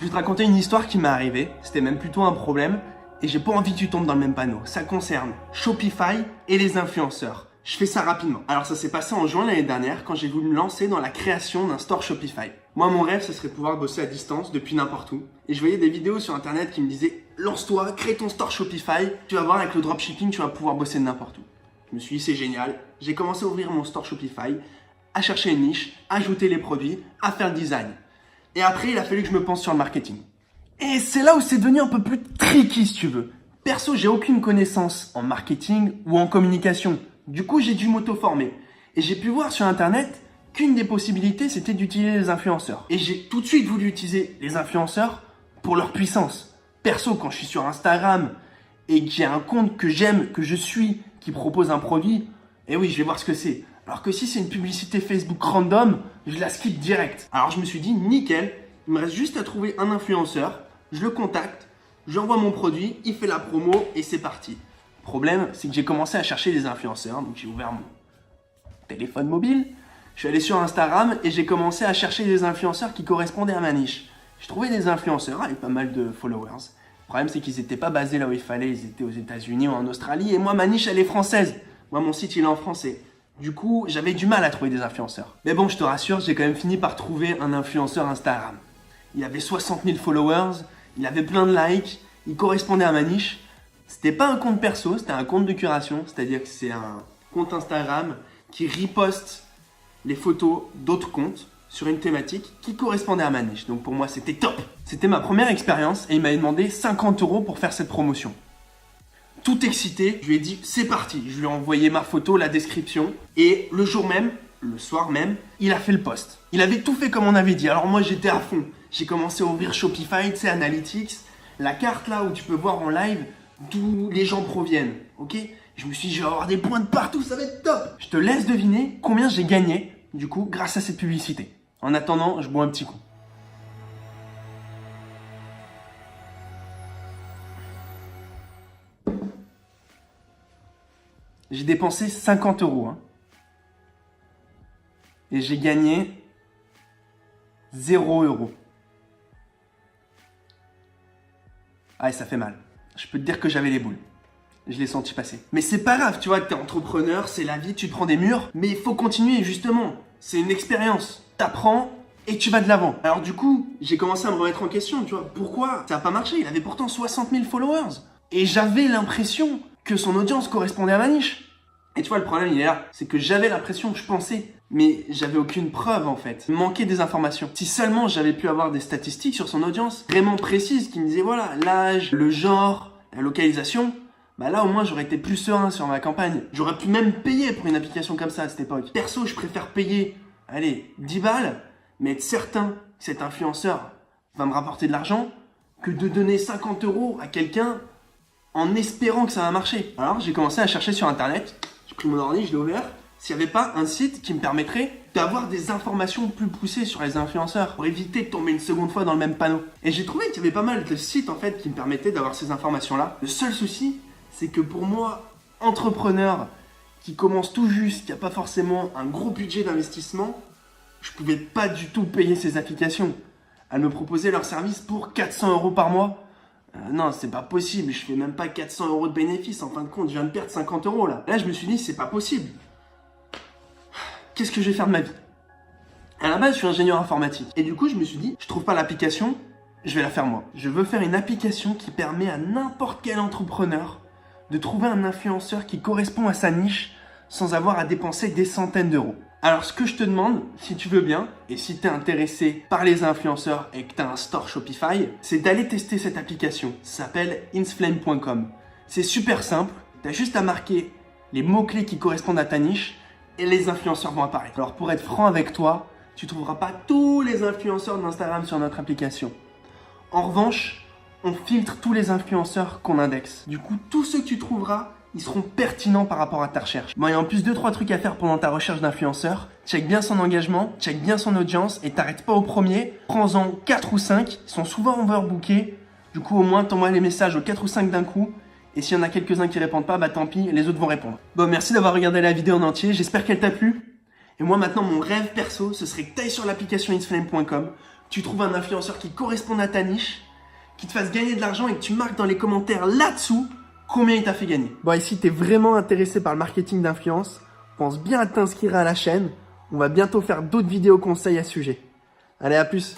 Je vais te raconter une histoire qui m'est arrivée, c'était même plutôt un problème, et j'ai pas envie que tu tombes dans le même panneau. Ça concerne Shopify et les influenceurs. Je fais ça rapidement. Alors ça s'est passé en juin l'année dernière quand j'ai voulu me lancer dans la création d'un store Shopify. Moi mon rêve ce serait pouvoir bosser à distance depuis n'importe où. Et je voyais des vidéos sur internet qui me disaient « Lance-toi, crée ton store Shopify, tu vas voir avec le dropshipping tu vas pouvoir bosser de n'importe où ». Je me suis dit c'est génial, j'ai commencé à ouvrir mon store Shopify, à chercher une niche, à ajouter les produits, à faire le design. Et après il a fallu que je me pense sur le marketing. Et c'est là où c'est devenu un peu plus tricky si tu veux. Perso j'ai aucune connaissance en marketing ou en communication. Du coup, j'ai dû m'auto-former. Et j'ai pu voir sur internet qu'une des possibilités, c'était d'utiliser les influenceurs. Et j'ai tout de suite voulu utiliser les influenceurs pour leur puissance. Perso, quand je suis sur Instagram et que j'ai un compte que j'aime, que je suis, qui propose un produit, eh oui, je vais voir ce que c'est. Alors que si c'est une publicité Facebook random, je la skip direct. Alors je me suis dit, nickel, il me reste juste à trouver un influenceur, je le contacte, j'envoie mon produit, il fait la promo et c'est parti. Le problème, c'est que j'ai commencé à chercher des influenceurs, donc j'ai ouvert mon téléphone mobile, je suis allé sur Instagram et j'ai commencé à chercher des influenceurs qui correspondaient à ma niche. J'ai trouvé des influenceurs avec pas mal de followers. Le problème, c'est qu'ils n'étaient pas basés là où il fallait, ils étaient aux États-Unis ou en Australie, et moi, ma niche, elle est française. Moi, mon site, il est en français. Du coup, j'avais du mal à trouver des influenceurs. Mais bon, je te rassure, j'ai quand même fini par trouver un influenceur Instagram. Il avait 60 000 followers, il avait plein de likes, il correspondait à ma niche. C'était pas un compte perso, c'était un compte de curation, c'est-à-dire que c'est un compte Instagram qui riposte les photos d'autres comptes sur une thématique qui correspondait à ma niche. Donc pour moi, c'était top. C'était ma première expérience et il m'avait demandé 50 € pour faire cette promotion. Tout excité, je lui ai dit c'est parti. Je lui ai envoyé ma photo, la description et le jour même, le soir même, il a fait le post. Il avait tout fait comme on avait dit. Alors moi, j'étais à fond. J'ai commencé à ouvrir Shopify, tu sais, Analytics, la carte là où tu peux voir en live d'où les gens proviennent, ok? Je me suis dit, je vais avoir des points de partout, ça va être top! Je te laisse deviner combien j'ai gagné, du coup, grâce à cette publicité. En attendant, je bois un petit coup. J'ai dépensé 50 €, hein. Et j'ai gagné 0 €. Ah, ça fait mal. Je peux te dire que j'avais les boules. Je l'ai senti passer. Mais c'est pas grave, tu vois, t'es entrepreneur, c'est la vie, tu te prends des murs. Mais il faut continuer, justement. C'est une expérience. T'apprends et tu vas de l'avant. Alors du coup, j'ai commencé à me remettre en question, tu vois. Pourquoi ça n'a pas marché? Il avait pourtant 60 000 followers. Et j'avais l'impression que son audience correspondait à ma niche. Et tu vois, le problème, il est là. C'est que j'avais l'impression que je pensais. Mais j'avais aucune preuve, en fait. Il manquait des informations. Si seulement j'avais pu avoir des statistiques sur son audience vraiment précises qui me disaient, voilà, l'âge, le genre, la localisation, bah là, au moins, j'aurais été plus serein sur ma campagne. J'aurais pu même payer pour une application comme ça à cette époque. Perso, je préfère payer, allez, 10 balles, mais être certain que cet influenceur va me rapporter de l'argent que de donner 50 € à quelqu'un en espérant que ça va marcher. Alors, j'ai commencé à chercher sur Internet. J'ai pris mon ordi, je l'ai ouvert. S'il n'y avait pas un site qui me permettrait d'avoir des informations plus poussées sur les influenceurs pour éviter de tomber une seconde fois dans le même panneau. Et j'ai trouvé qu'il y avait pas mal de sites en fait qui me permettaient d'avoir ces informations-là. Le seul souci, c'est que pour moi, entrepreneur qui commence tout juste, qui n'a pas forcément un gros budget d'investissement, je pouvais pas du tout payer ces applications. Elles me proposaient leur service pour 400 € par mois. Non, c'est pas possible, je fais même pas 400 € de bénéfices. En fin de compte, je viens de perdre 50 € là. Là, je me suis dit, c'est pas possible. Qu'est-ce que je vais faire de ma vie? À la base, je suis ingénieur informatique. Et du coup, je me suis dit, je trouve pas l'application, je vais la faire moi. Je veux faire une application qui permet à n'importe quel entrepreneur de trouver un influenceur qui correspond à sa niche sans avoir à dépenser des centaines d'euros. Alors, ce que je te demande, si tu veux bien, et si tu es intéressé par les influenceurs et que tu as un store Shopify, c'est d'aller tester cette application. Ça s'appelle insflame.com. C'est super simple. Tu as juste à marquer les mots-clés qui correspondent à ta niche et les influenceurs vont apparaître. Alors, pour être franc avec toi, tu ne trouveras pas tous les influenceurs d'Instagram sur notre application. En revanche, on filtre tous les influenceurs qu'on indexe. Du coup, tous ceux que tu trouveras, ils seront pertinents par rapport à ta recherche. Bon, il y a en plus 2-3 trucs à faire pendant ta recherche d'influenceur. Check bien son engagement, check bien son audience et t'arrêtes pas au premier. Prends-en 4 ou 5, ils sont souvent overbookés. Du coup, au moins, t'envoies les messages aux 4 ou 5 d'un coup. Et s'il y en a quelques-uns qui répondent pas, bah tant pis, les autres vont répondre. Bon, merci d'avoir regardé la vidéo en entier, j'espère qu'elle t'a plu. Et moi maintenant, mon rêve perso, ce serait que tu ailles sur l'application insflame.com, tu trouves un influenceur qui corresponde à ta niche, qui te fasse gagner de l'argent et que tu marques dans les commentaires là-dessous combien il t'a fait gagner. Bon, et si t'es vraiment intéressé par le marketing d'influence, pense bien à t'inscrire à la chaîne. On va bientôt faire d'autres vidéos conseils à ce sujet. Allez, à plus!